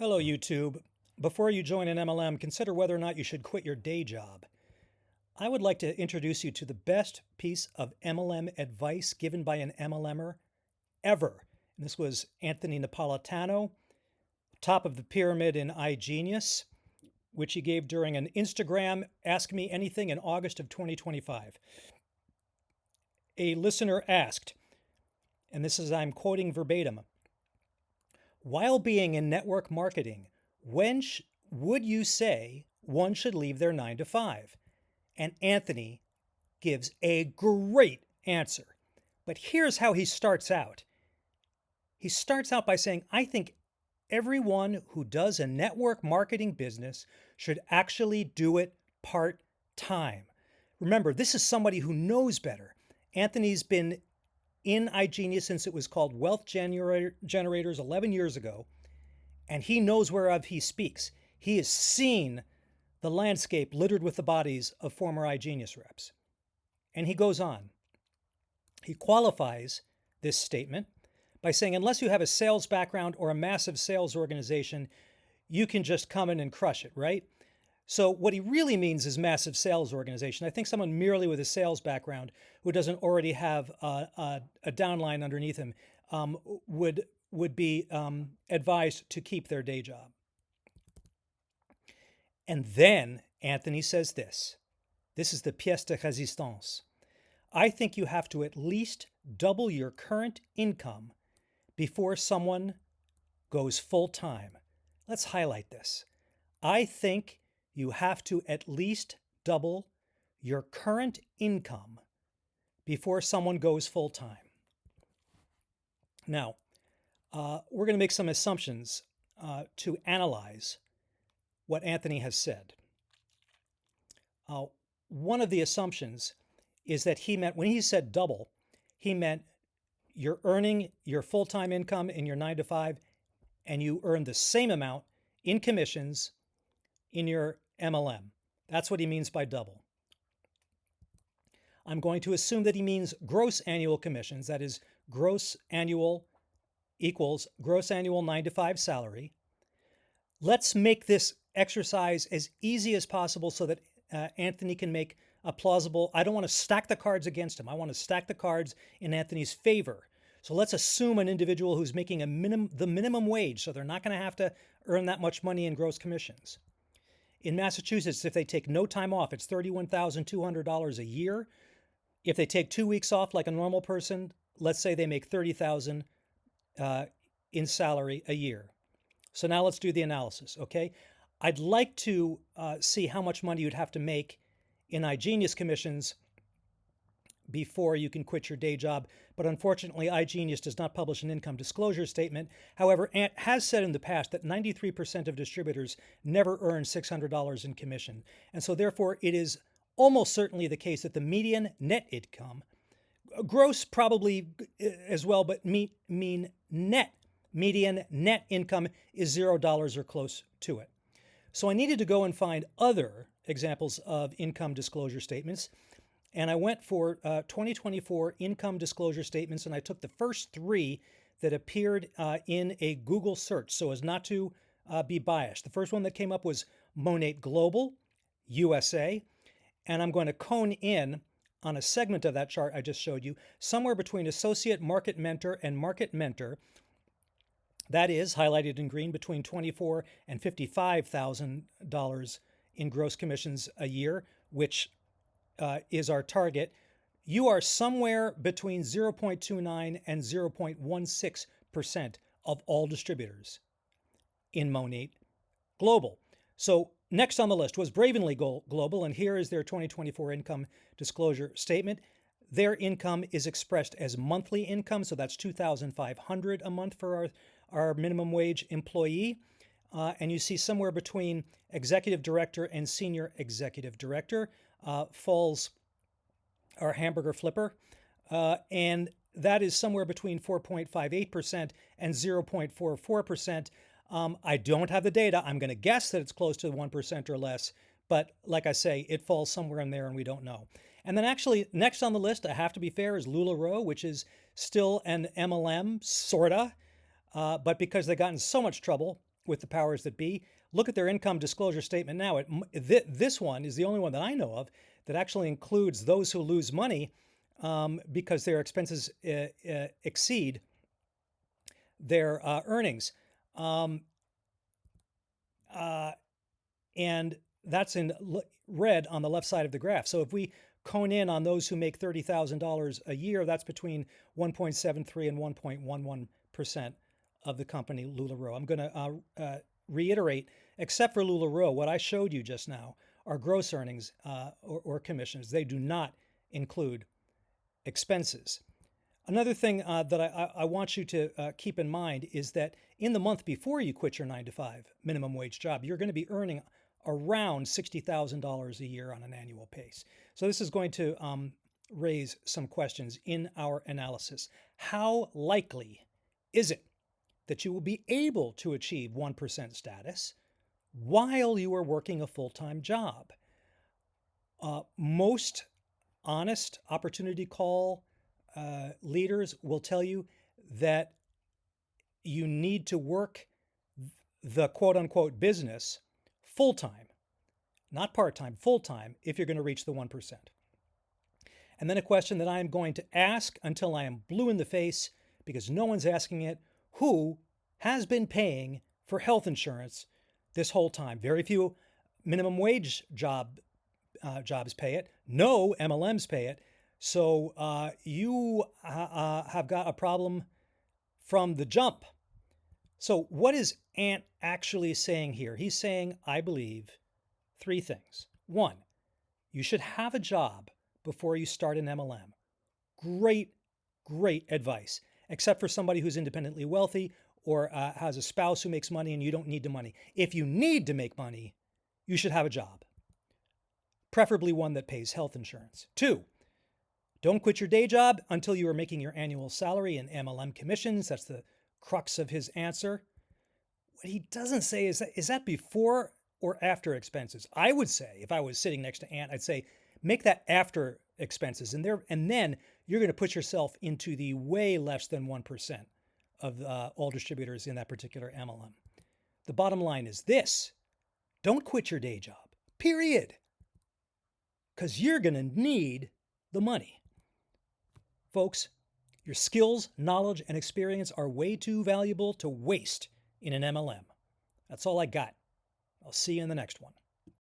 Hello, YouTube. Before you join an MLM, consider whether or not you should quit your day job. I would like to introduce you to the best piece of MLM advice given by an MLMer ever. And this was Anthony Napolitano, top of the pyramid in iGenius, which he gave during an Instagram Ask Me Anything in August of 2025. A listener asked, and this is, I'm quoting verbatim, while being in network marketing, when would you say one should leave their 9 to 5? And Anthony gives a great answer. But here's how he starts out. He starts out by saying, I think everyone who does a network marketing business should actually do it part-time. Remember, this is somebody who knows better. Anthony's been in iGenius since it was called Wealth Generators 11 years ago, and he knows whereof he speaks. He has seen the landscape littered with the bodies of former iGenius reps. And he goes on. He qualifies this statement by saying, unless you have a sales background or a massive sales organization, you can just come in and crush it, right? So what he really means is massive sales organization. I think someone merely with a sales background who doesn't already have a downline underneath him would be advised to keep their day job. And then Anthony says this. This is the pièce de résistance. I think you have to at least double your current income before someone goes full-time. Let's highlight this. I think you have to at least double your current income before someone goes full-time. Now, we're going to make some assumptions to analyze what Anthony has said. One of the assumptions is that he meant, when he said double, he meant you're earning your full-time income in your 9 to 5 and you earn the same amount in commissions in your MLM. That's what he means by double. I'm going to assume that he means gross annual commissions. That is, gross annual equals gross annual 9 to 5 salary. Let's make this exercise as easy as possible so that Anthony can make a plausible, I don't want to stack the cards against him. I want to stack the cards in Anthony's favor. So let's assume an individual who's making the minimum wage, so they're not going to have to earn that much money in gross commissions. In Massachusetts, if they take no time off, it's $31,200 a year. If they take 2 weeks off like a normal person, let's say they make $30,000 in salary a year. So now let's do the analysis, okay? I'd like to see how much money you'd have to make in iGenius commissions before you can quit your day job. But unfortunately, iGenius does not publish an income disclosure statement. However, Ant has said in the past that 93% of distributors never earn $600 in commission. And so therefore, it is almost certainly the case that the median net income, gross probably as well, but median net income is $0 or close to it. So I needed to go and find other examples of income disclosure statements. And I went for 2024 income disclosure statements, and I took the first 3 that appeared in a Google search so as not to be biased. The first one that came up was Monate Global, USA. And I'm going to cone in on a segment of that chart I just showed you, somewhere between Associate Market Mentor and Market Mentor. That is highlighted in green between $24,000 and $55,000 in gross commissions a year, which is our target. You are somewhere between 0.29 and 0.16% of all distributors in Monate Global. So next on the list was Bravenly Global, and here is their 2024 income disclosure statement. Their income is expressed as monthly income, so that's $2,500 a month for our minimum wage employee. And you see somewhere between executive director and senior executive director falls our hamburger flipper. And that is somewhere between 4.58% and 0.44%. I don't have the data. I'm going to guess that it's close to 1% or less. But like I say, it falls somewhere in there and we don't know. And then actually next on the list, I have to be fair, is LuLaRoe, which is still an MLM, sorta. But because they got in so much trouble with the powers that be. Look at their income disclosure statement now. This one is the only one that I know of that actually includes those who lose money because their expenses exceed their earnings. And that's in red on the left side of the graph. So if we cone in on those who make $30,000 a year, that's between 1.73 and 1.11% of the company LuLaRoe. I'm going to reiterate, except for LuLaRoe, what I showed you just now are gross earnings or commissions. They do not include expenses. Another thing that I want you to keep in mind is that in the month before you quit your 9-to-5 minimum wage job, you're going to be earning around $60,000 a year on an annual pace. So this is going to raise some questions in our analysis. How likely is it that you will be able to achieve 1% status while you are working a full-time job? Most honest opportunity call leaders will tell you that you need to work the quote-unquote business full-time, not part-time, full-time, if you're going to reach the 1%. And then a question that I'm going to ask until I am blue in the face, because no one's asking it: who has been paying for health insurance this whole time? Very few minimum wage jobs pay it. No MLMs pay it. So you have got a problem from the jump. So what is Ant actually saying here? He's saying, I believe, three things. One, you should have a job before you start an MLM. Great, great advice, except for somebody who's independently wealthy or has a spouse who makes money and you don't need the money. If you need to make money, you should have a job, preferably one that pays health insurance. Two, don't quit your day job until you are making your annual salary in MLM commissions. That's the crux of his answer. What he doesn't say is that before or after expenses? I would say, if I was sitting next to Ant, I'd say make that after expenses, and then you're going to put yourself into the way less than 1% of all distributors in that particular MLM. The bottom line is this: don't quit your day job, period, because you're going to need the money. Folks, your skills, knowledge, and experience are way too valuable to waste in an MLM. That's all I got. I'll see you in the next one.